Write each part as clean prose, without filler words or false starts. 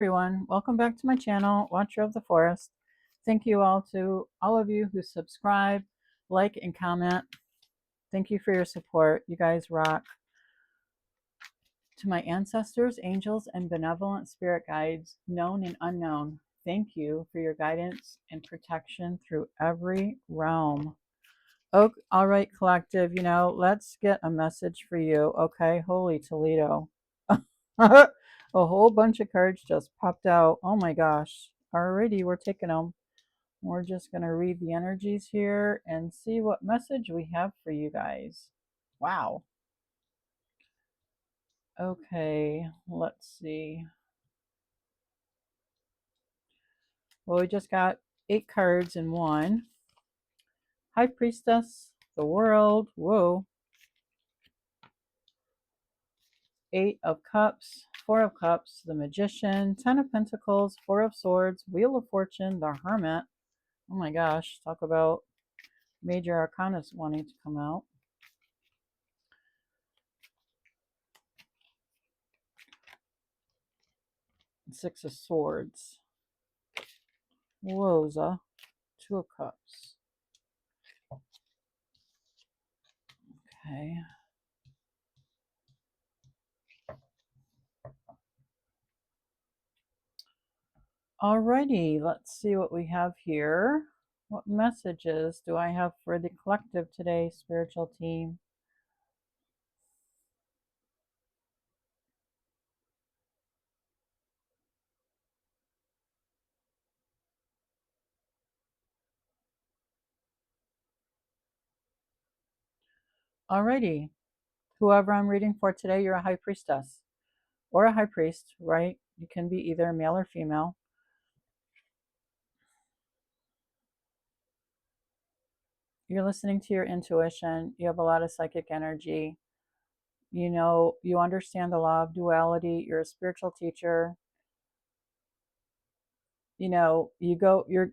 Everyone, welcome back to my channel, Watcher of the Forest. Thank you all to all of you who subscribe, like, and comment. Thank you for your support. You guys rock. To my ancestors, angels, and benevolent spirit guides, known and unknown, thank you for your guidance and protection through every realm. Oh, all right, collective, let's get a message for you. Okay, holy Toledo. A whole bunch of cards just popped out. Oh my gosh. Alrighty, we're taking them. We're just going to read the energies here and see what message we have for you guys. Wow. Okay, let's see. Well, we just got 8 cards in one. High Priestess, the World, whoa. 8 of Cups, 4 of Cups, the Magician, 10 of Pentacles, 4 of Swords, Wheel of Fortune, the Hermit. Oh my gosh, talk about major arcana wanting to come out. 6 of Swords. Woza. 2 of Cups. Okay. Alrighty, let's see what we have here. What messages do I have for the collective today, spiritual team? Alrighty, whoever I'm reading for today, you're a high priestess or a high priest, right? You can be either male or female. You're listening to your intuition. You have a lot of psychic energy. You understand the law of duality. You're a spiritual teacher. You're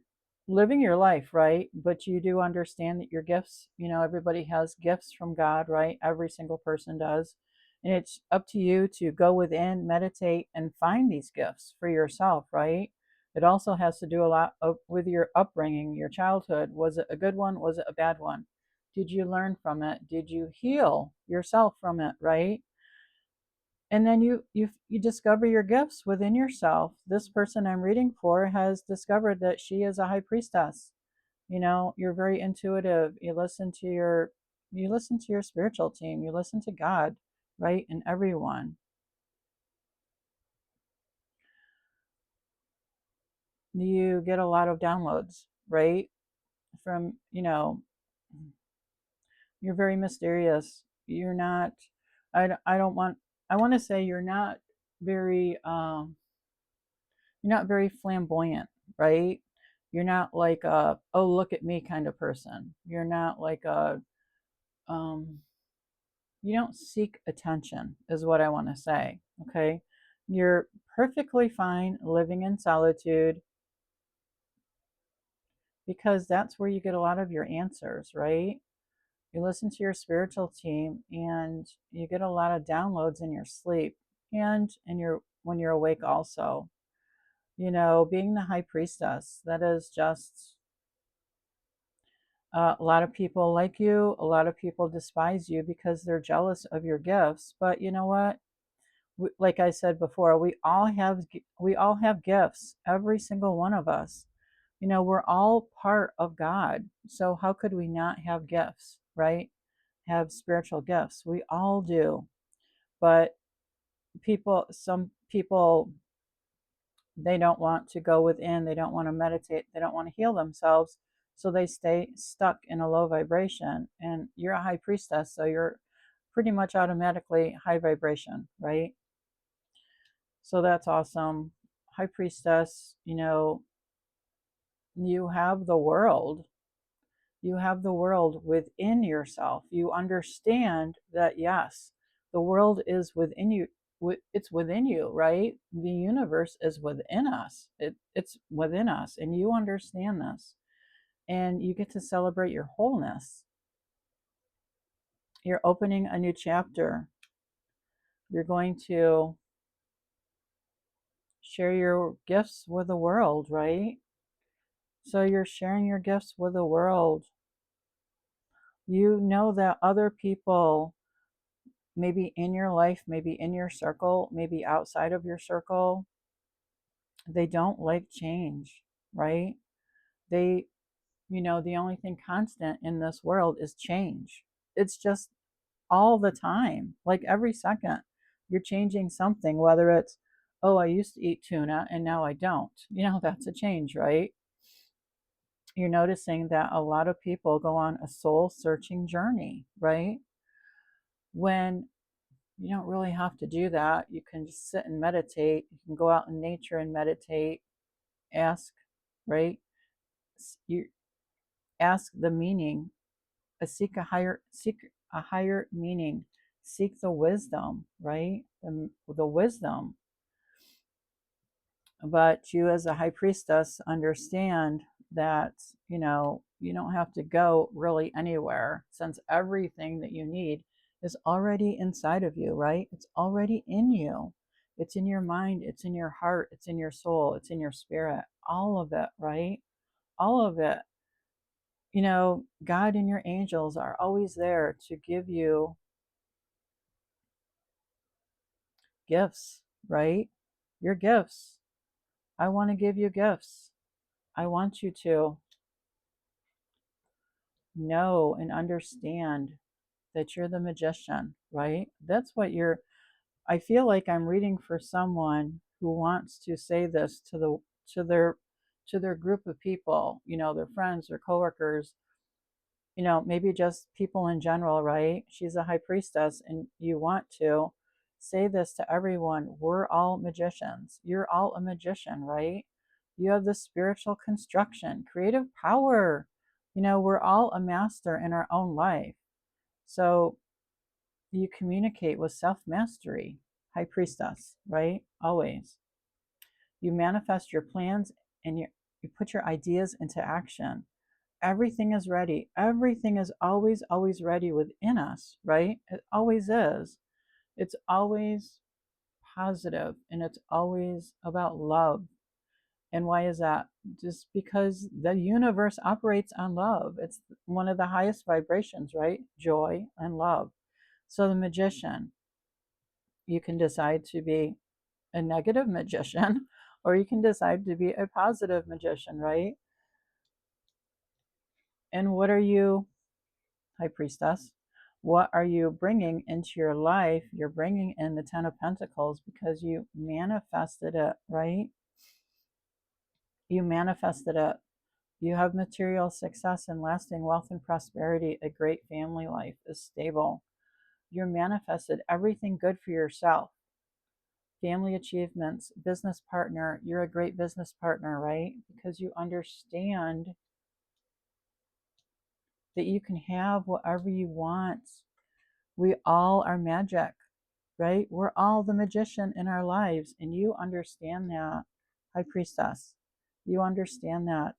living your life, right? But you do understand that your gifts, everybody has gifts from God, right? Every single person does. And it's up to you to go within, meditate, and find these gifts for yourself, right? It also has to do a lot with your upbringing, your childhood. Was it a good one? Was it a bad one? Did you learn from it? Did you heal yourself from it, right? And then you discover your gifts within yourself. This person I'm reading for has discovered that she is a high priestess. You're very intuitive. You listen to your spiritual team. You listen to God, right? And everyone. You get a lot of downloads, right? From, you're very mysterious. You're not I don't want I want to say you're not very flamboyant, right? You're not like a, oh, look at me kind of person. You're not like um, you don't seek attention, is what I want to say, okay? You're perfectly fine living in solitude because that's where you get a lot of your answers, right? You listen to your spiritual team and you get a lot of downloads in your sleep and in your when you're awake also. Being the high priestess, that is just a lot of people like you, a lot of people despise you because they're jealous of your gifts. But you know what? Like I said before, we all have gifts, every single one of us. We're all part of God. So how could we not have gifts, right? Have spiritual gifts. We all do. But some people, they don't want to go within, they don't want to meditate, they don't want to heal themselves, so they stay stuck in a low vibration. And you're a high priestess, so you're pretty much automatically high vibration, right? So that's awesome. High priestess, you have the world. You have the world within yourself. You understand that, yes, the world is within you. It's within you, right? The universe is within us. It's within us. And you understand this. And you get to celebrate your wholeness. You're opening a new chapter. You're going to share your gifts with the world, right? So you're sharing your gifts with the world. You know that other people, maybe in your life, maybe in your circle, maybe outside of your circle, they don't like change, right? They, the only thing constant in this world is change. It's just all the time, like every second, you're changing something, whether it's, oh, I used to eat tuna and now I don't. That's a change, right? You're noticing that a lot of people go on a soul searching journey, right? When you don't really have to do that. You can just sit and meditate. You can go out in nature and meditate. Ask, right? You ask the meaning. Seek a higher meaning. Seek the wisdom, right? The wisdom. But you, as a high priestess, understand that you don't have to go really anywhere, since everything that you need is already inside of you, right? It's already in you. It's in your mind, it's in your heart, it's in your soul, it's in your spirit, all of it, right? All of it. God and your angels are always there to give you gifts, right? Your gifts. I want to give you gifts. I want you to know and understand that you're the magician, right? That's what I feel like I'm reading for someone who wants to say this to their group of people, their friends, their coworkers, maybe just people in general, right? She's a high priestess and you want to say this to everyone. We're all magicians. You're all a magician, right? You have the spiritual construction, creative power. We're all a master in our own life. So you communicate with self mastery, high priestess, right? Always. You manifest your plans and you put your ideas into action. Everything is ready. Everything is always, always ready within us, right? It always is. It's always positive and it's always about love. And why is that? Just because the universe operates on love. It's one of the highest vibrations, right? Joy and love. So the magician, you can decide to be a negative magician or you can decide to be a positive magician, right? And what are you, high priestess? What are you bringing into your life? You're bringing in the 10 of Pentacles because you manifested it, right? You manifested it. You have material success and lasting wealth and prosperity. A great family life is stable. You're manifested everything good for yourself. Family achievements, business partner. You're a great business partner, right? Because you understand that you can have whatever you want. We all are magic, right? We're all the magician in our lives, and you understand that, high priestess. You understand that.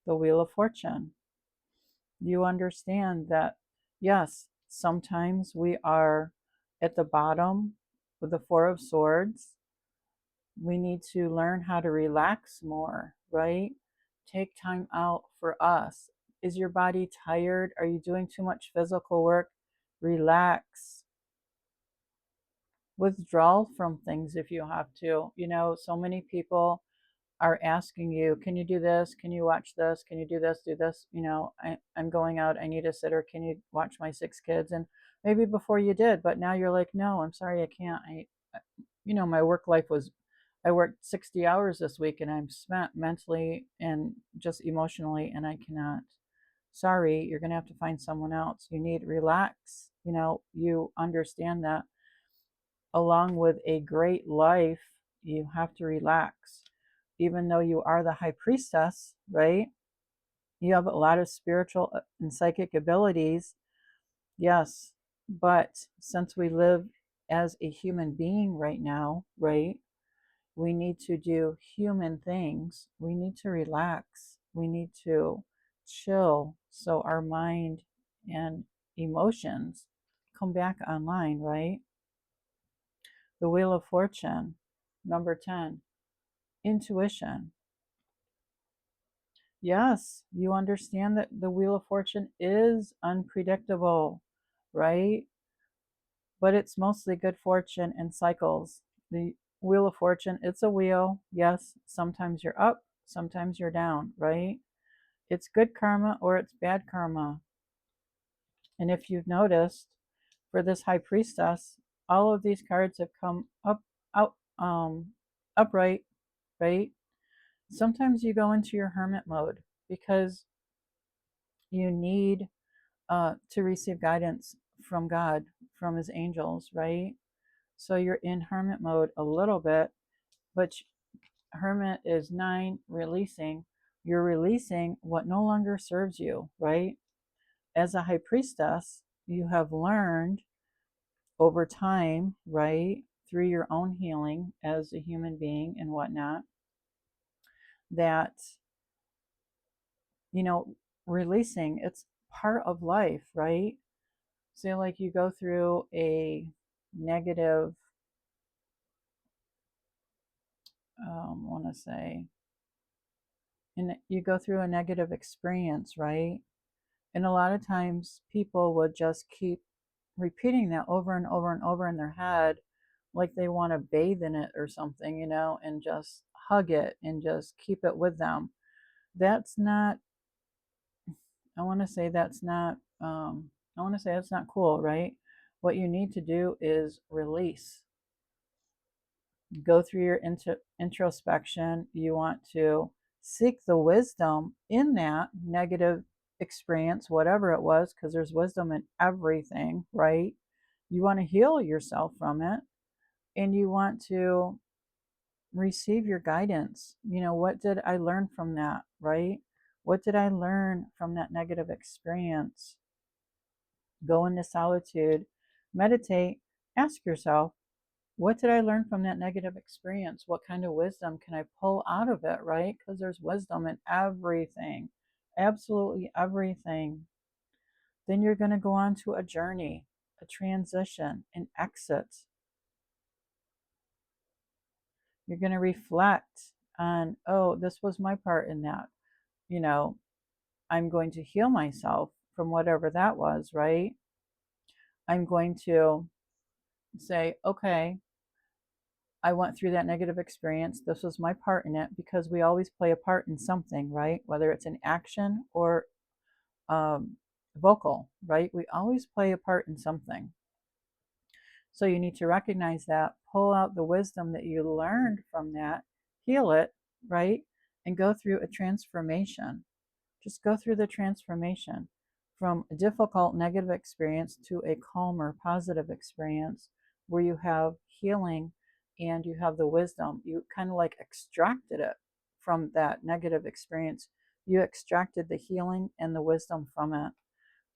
The Wheel of Fortune. You understand that, yes, sometimes we are at the bottom with the Four of Swords. We need to learn how to relax more, right? Take time out for us. Is your body tired? Are you doing too much physical work? Relax. Withdraw from things if you have to. So many people are asking you, can you do this? Can you watch this? Can you do this? Do this? I'm going out. I need a sitter. Can you watch my 6 kids? And maybe before you did, but now you're like, no, I'm sorry, I can't. My work life was, I worked 60 hours this week and I'm spent mentally and just emotionally, and I cannot. Sorry, you're going to have to find someone else. You need relax. You understand that along with a great life, you have to relax. Even though you are the high priestess, right? You have a lot of spiritual and psychic abilities, yes. But since we live as a human being right now, right? We need to do human things. We need to relax. We need to chill so our mind and emotions come back online, right? The Wheel of Fortune, number 10, intuition. Yes, you understand that the Wheel of Fortune is unpredictable, right? But it's mostly good fortune and cycles. The Wheel of Fortune, it's a wheel. Yes, sometimes you're up, sometimes you're down, right? It's good karma or it's bad karma. And if you've noticed, for this High Priestess, all of these cards have come up, out, upright, right? Sometimes you go into your hermit mode because you need to receive guidance from God, from His angels, right? So you're in hermit mode a little bit, but hermit is 9, releasing. You're releasing what no longer serves you, right? As a high priestess, you have learned over time, right, through your own healing as a human being and whatnot, that, you know, releasing, it's part of life, right? Say, like, you go through a negative, I want to say, and you go through a negative experience, right? And a lot of times people would just keep repeating that over and over and over in their head, like they want to bathe in it or something, and just hug it and just keep it with them. That's not, I want to say that's not, I want to say that's not cool, right? What you need to do is release. Go through your introspection. You want to seek the wisdom in that negative experience, whatever it was, because there's wisdom in everything, right? You want to heal yourself from it, and you want to receive your guidance. What did I learn from that, right? What did I learn from that negative experience? Go into solitude, meditate, ask yourself, what did I learn from that negative experience? What kind of wisdom can I pull out of it, right? Because there's wisdom in everything, absolutely everything. Then you're going to go on to a journey, a transition, an exit. You're going to reflect on, oh, this was my part in that. You know, I'm going to heal myself from whatever that was, right? I'm going to say, okay, I went through that negative experience. This was my part in it, because we always play a part in something, right? Whether it's an action or vocal, right? We always play a part in something. So you need to recognize that, pull out the wisdom that you learned from that, heal it, right? And go through a transformation. Just go through the transformation from a difficult negative experience to a calmer positive experience where you have healing and you have the wisdom. You kind of like extracted it from that negative experience. You extracted the healing and the wisdom from it.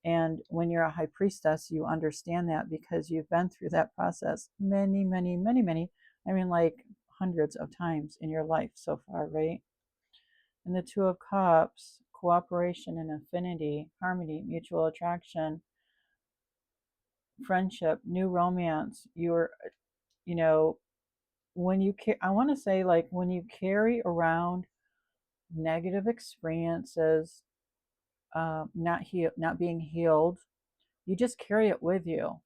And when you're a high priestess, you understand that because you've been through that process many, many, many, many, I mean, like hundreds of times in your life so far, right? And the Two of Cups, cooperation and affinity, harmony, mutual attraction, friendship, new romance. You know, when you, I want to say, like, when you carry around negative experiences, not being healed, you just carry it with you.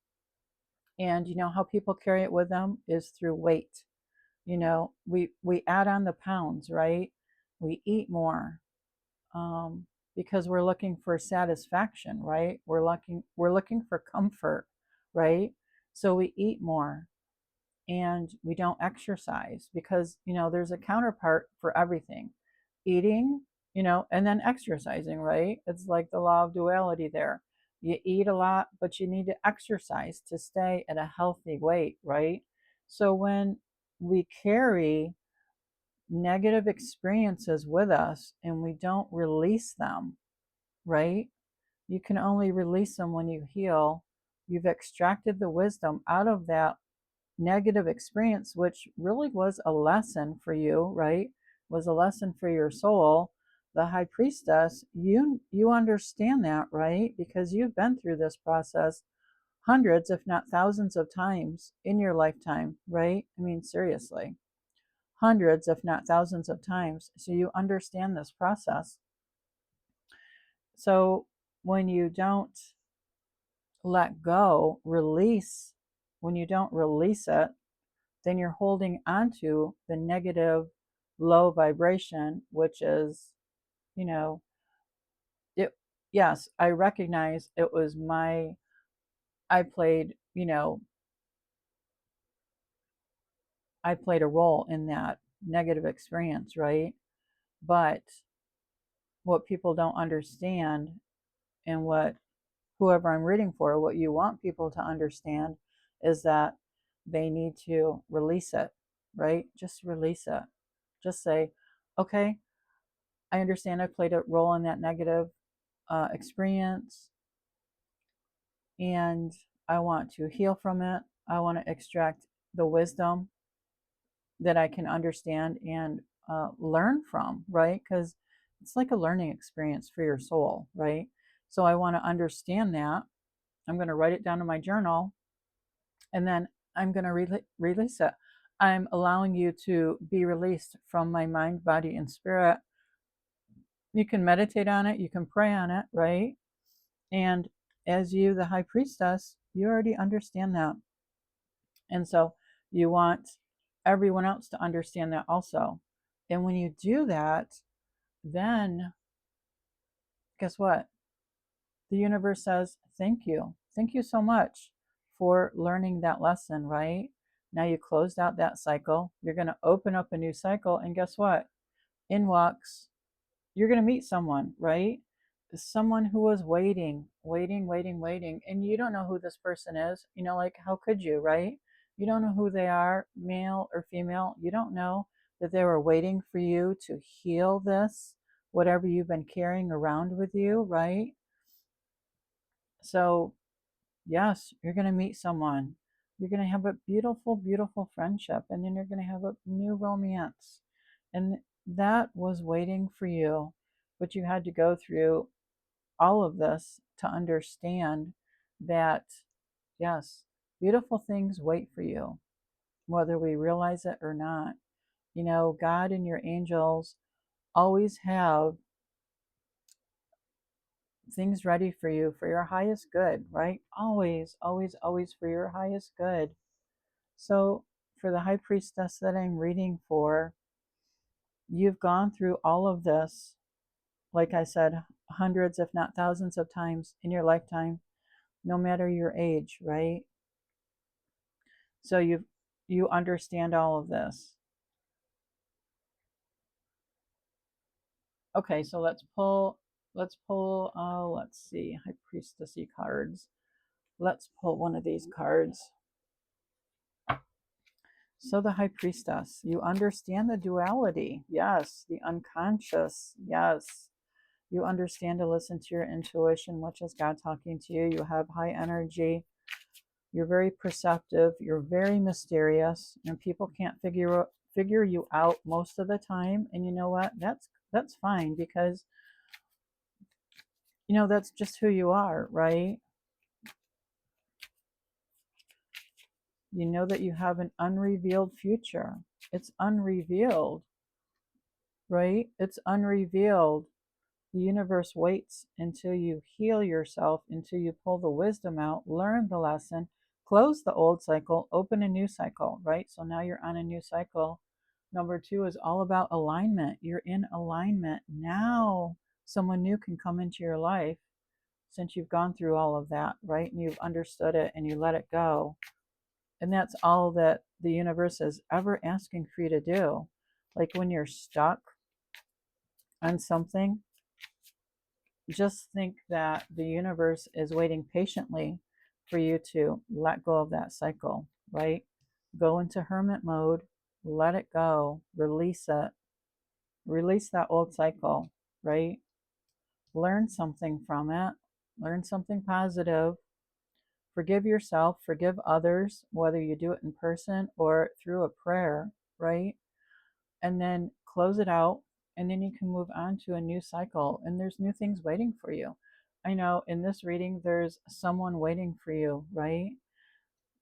And you know how people carry it with them is through weight. We add on the pounds, right? We eat more, because we're looking for satisfaction, right? We're looking for comfort, right? So we eat more and we don't exercise because there's a counterpart for everything. Eating, and then exercising, right? It's like the law of duality there. You eat a lot, but you need to exercise to stay at a healthy weight, right? So when we carry negative experiences with us and we don't release them, right? You can only release them when you heal. You've extracted the wisdom out of that negative experience, which really was a lesson for you, right? Was a lesson for your soul. The high priestess, you understand that, right? Because you've been through this process hundreds, if not thousands of times in your lifetime, right? I mean, seriously, hundreds, if not thousands of times. So you understand this process. So when you don't let go, release, when you don't release it, then you're holding onto the negative low vibration, which is, you know, it, yes, I recognize it was I played, I played a role in that negative experience, right? But what people don't understand, and what whoever I'm reading for, what you want people to understand is that they need to release it, right? Just release it. Just say, okay, I understand I played a role in that negative experience, and I want to heal from it. I want to extract the wisdom that I can understand and learn from, right? Because it's like a learning experience for your soul, right? So I want to understand that. I'm going to write it down in my journal, and then I'm going to release it. I'm allowing you to be released from my mind, body, and spirit. You can meditate on it, you can pray on it, right? And as you, the high priestess, you already understand that. And so you want everyone else to understand that also. And when you do that, then guess what? The universe says, thank you. Thank you so much for learning that lesson, right? Now you closed out that cycle. You're going to open up a new cycle. And guess what? In walks, you're going to meet someone, right? Someone who was waiting, and you don't know who this person is. Like, how could you, right? You don't know who they are, male or female. You don't know that they were waiting for you to heal this, whatever you've been carrying around with you, right? So, yes, you're going to meet someone. You're going to have a beautiful, beautiful friendship, and then you're going to have a new romance. And that was waiting for you. But you had to go through all of this to understand that, yes, beautiful things wait for you, whether we realize it or not. God and your angels always have things ready for you for your highest good, right? Always, always, always for your highest good. So, for the high priestess that I'm reading for, you've gone through all of this, like I said, hundreds, if not thousands of times in your lifetime, no matter your age, right? So you understand all of this. Okay, so let's see, high priestessy cards. Let's pull one of these cards. So the high priestess, you understand the duality. Yes, the unconscious. Yes. You understand to listen to your intuition, which is God talking to you. You have high energy. You're very perceptive. You're very mysterious, and people can't figure you out most of the time. And you know what? That's fine, because that's just who you are, right? You know that you have an unrevealed future. It's unrevealed, right? It's unrevealed. The universe waits until you heal yourself, until you pull the wisdom out, learn the lesson, close the old cycle, open a new cycle, right? So now you're on a new cycle. Number 2 is all about alignment. You're in alignment. Now someone new can come into your life, since you've gone through all of that, right? And you've understood it and you let it go. And that's all that the universe is ever asking for you to do. Like when you're stuck on something, just think that the universe is waiting patiently for you to let go of that cycle, right? Go into hermit mode, let it go, release it, release that old cycle, right? Learn something from it, learn something positive, forgive yourself, forgive others, whether you do it in person or through a prayer, right? And then close it out, and then you can move on to a new cycle, and there's new things waiting for you. I know in this reading, there's someone waiting for you, right?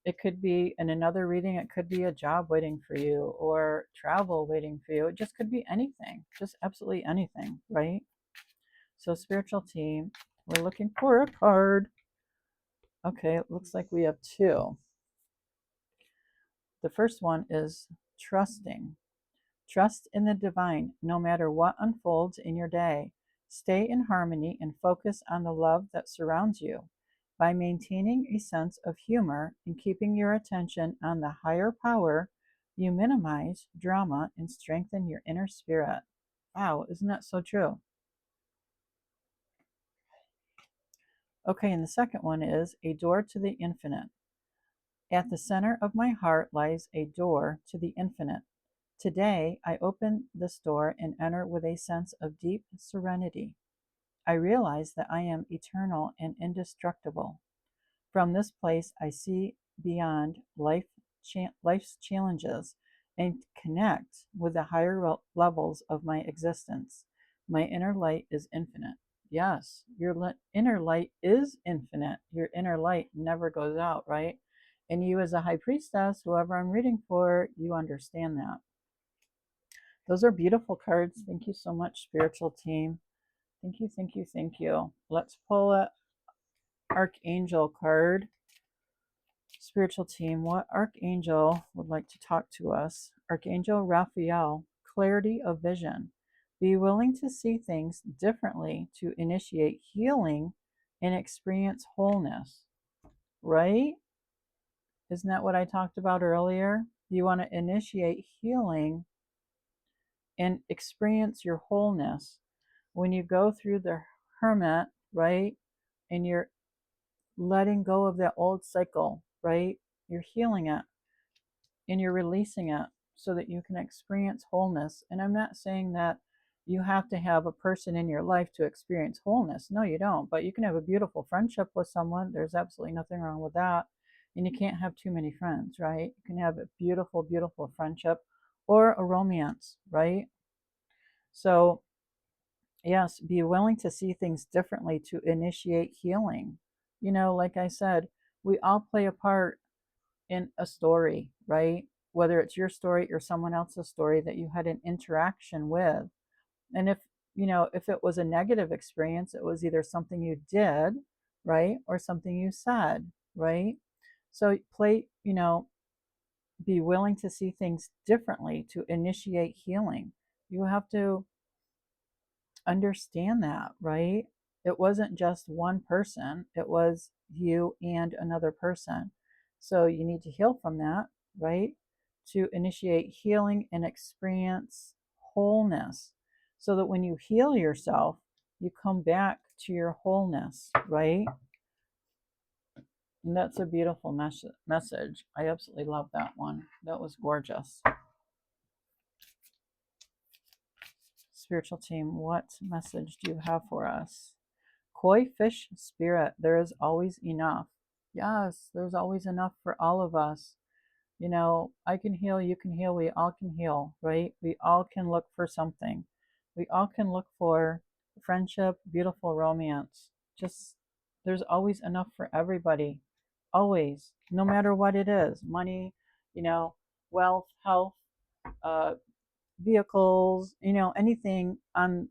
It could be in another reading, it could be a job waiting for you or travel waiting for you. It just could be anything, just absolutely anything, right? So, spiritual team, we're looking for a card. Okay, it looks like we have two. The first one is trusting. Trust in the divine no matter what unfolds in your day. Stay in harmony and focus on the love that surrounds you. By maintaining a sense of humor and keeping your attention on the higher power, you minimize drama and strengthen your inner spirit. Wow, isn't that so true? Okay, and the second one is a door to the infinite. At the center of my heart lies a door to the infinite. Today, I open this door and enter with a sense of deep serenity. I realize that I am eternal and indestructible. From this place, I see beyond life's challenges and connect with the higher levels of my existence. My inner light is infinite. Yes, your inner light is infinite. Your inner light never goes out, right? And you, as a high priestess, whoever I'm reading for, you understand that. Those are beautiful cards. Thank you so much, spiritual team. Thank you, thank you, thank you. Let's pull an Archangel card. Spiritual team, what Archangel would like to talk to us? Archangel Raphael, clarity of vision. Be willing to see things differently to initiate healing and experience wholeness. Right? Isn't that what I talked about earlier? You want to initiate healing and experience your wholeness. When you go through the hermit, right, and you're letting go of that old cycle, right, you're healing it and you're releasing it so that you can experience wholeness. And I'm not saying that you have to have a person in your life to experience wholeness. No, you don't. But you can have a beautiful friendship with someone. There's absolutely nothing wrong with that. And you can't have too many friends, right? You can have a beautiful, beautiful friendship or a romance, right? So yes, be willing to see things differently to initiate healing. You know, like I said, we all play a part in a story, right? Whether it's your story or someone else's story that you had an interaction with. And if, if it was a negative experience, it was either something you did, right? Or something you said, right? So be willing to see things differently to initiate healing. You have to understand that, right? It wasn't just one person, it was you and another person. So you need to heal from that, right? To initiate healing and experience wholeness so that when you heal yourself, you come back to your wholeness, right? And that's a beautiful message. I absolutely love that one. That was gorgeous. Spiritual team, what message do you have for us? Koi fish spirit, there is always enough. Yes, there's always enough for all of us. You know, I can heal, you can heal, we all can heal, right? We all can look for something. We all can look for friendship, beautiful romance. Just, there's always enough for everybody. Always, no matter what it is, money, you know, wealth, health, uh, vehicles, anything on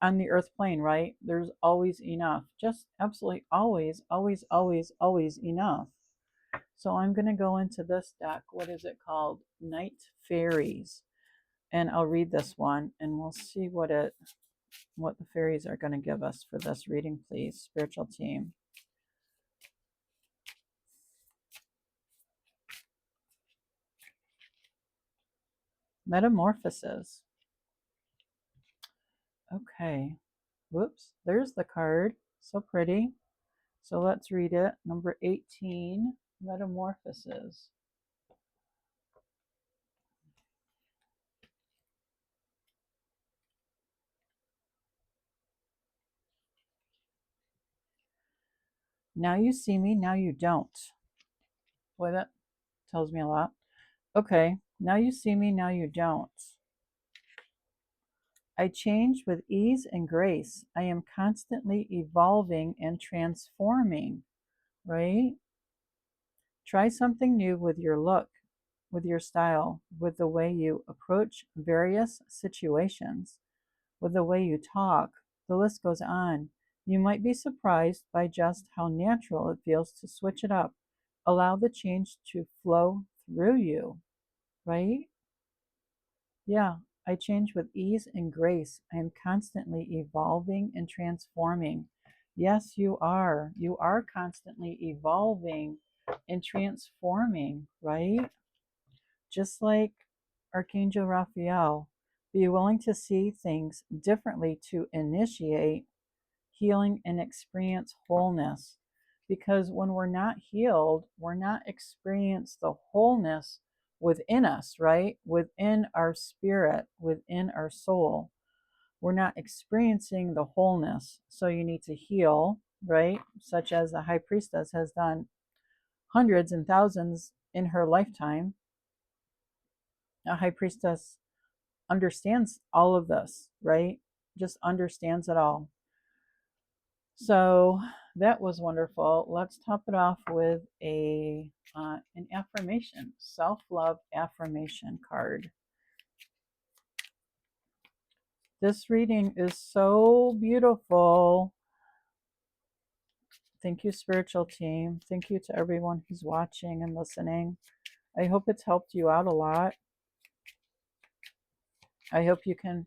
the earth plane, right? There's always enough. Just absolutely always, always, always, always enough. So I'm going to go into this deck. What is it called? Night Fairies. And I'll read this one and we'll see what the fairies are going to give us for this reading, please, spiritual team. Metamorphosis. Okay. Whoops. There's the card. So pretty. So let's read it. Number 18, Metamorphosis. Now you see me, now you don't. Boy, that tells me a lot. Okay, now you see me, now you don't. I change with ease and grace. I am constantly evolving and transforming, right? Try something new with your look, with your style, with the way you approach various situations, with the way you talk. The list goes on. You might be surprised by just how natural it feels to switch it up. Allow the change to flow through you, right? Yeah, I change with ease and grace. I am constantly evolving and transforming. Yes, you are. You are constantly evolving and transforming, right? Just like Archangel Raphael, be willing to see things differently to initiate healing and experience wholeness. Because when we're not healed, we're not experience the wholeness within us, right? Within our spirit, within our soul. We're not experiencing the wholeness. So you need to heal, right? Such as the high priestess has done hundreds and thousands in her lifetime. A high priestess understands all of this, right? Just understands it all. So that was wonderful. Let's top it off with an affirmation, self-love affirmation card. This reading is so beautiful. Thank you, spiritual team. Thank you to everyone who's watching and listening. I hope it's helped you out a lot. I hope you can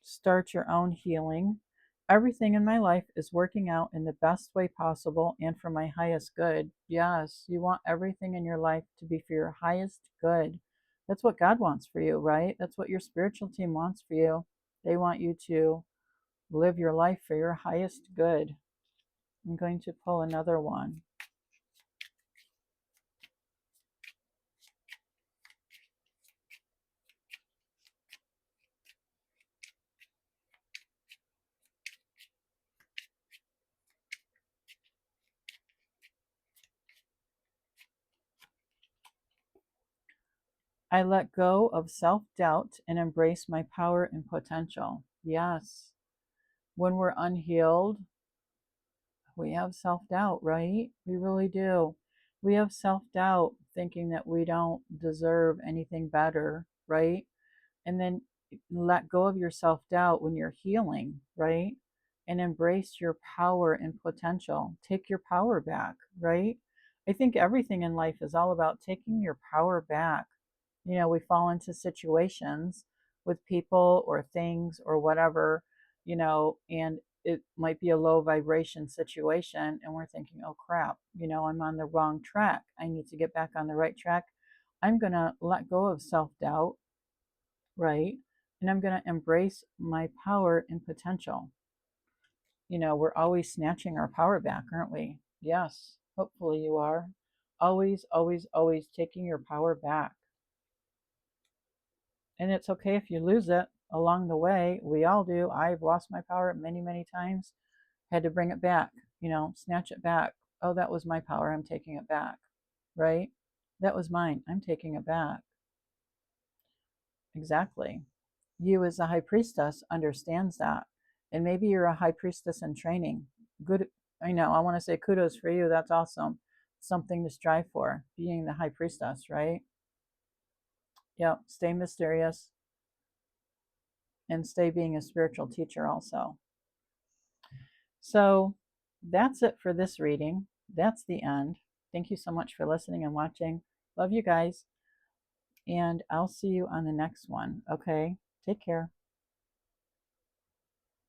start your own healing. Everything in my life is working out in the best way possible and for my highest good. Yes, you want everything in your life to be for your highest good. That's what God wants for you, right? That's what your spiritual team wants for you. They want you to live your life for your highest good. I'm going to pull another one. I let go of self-doubt and embrace my power and potential. Yes. When we're unhealed, we have self-doubt, right? We really do. We have self-doubt thinking that we don't deserve anything better, right? And then let go of your self-doubt when you're healing, right? And embrace your power and potential. Take your power back, right? I think everything in life is all about taking your power back. You know, we fall into situations with people or things or whatever, and it might be a low vibration situation, and we're thinking, oh crap, I'm on the wrong track. I need to get back on the right track. I'm going to let go of self doubt, right? And I'm going to embrace my power and potential. We're always snatching our power back, aren't we? Yes, hopefully you are. Always, always, always taking your power back. And it's okay if you lose it along the way. We all do. I've lost my power many, many times. Had to bring it back, snatch it back. Oh, that was my power. I'm taking it back, right? That was mine. I'm taking it back. Exactly. You, as a high priestess, understands that. And maybe you're a high priestess in training. Good. I know. I want to say kudos for you. That's awesome. Something to strive for, being the high priestess, right? Yep. Stay mysterious and stay being a spiritual teacher also. So that's it for this reading. That's the end. Thank you so much for listening and watching. Love you guys. And I'll see you on the next one. Okay? Take care.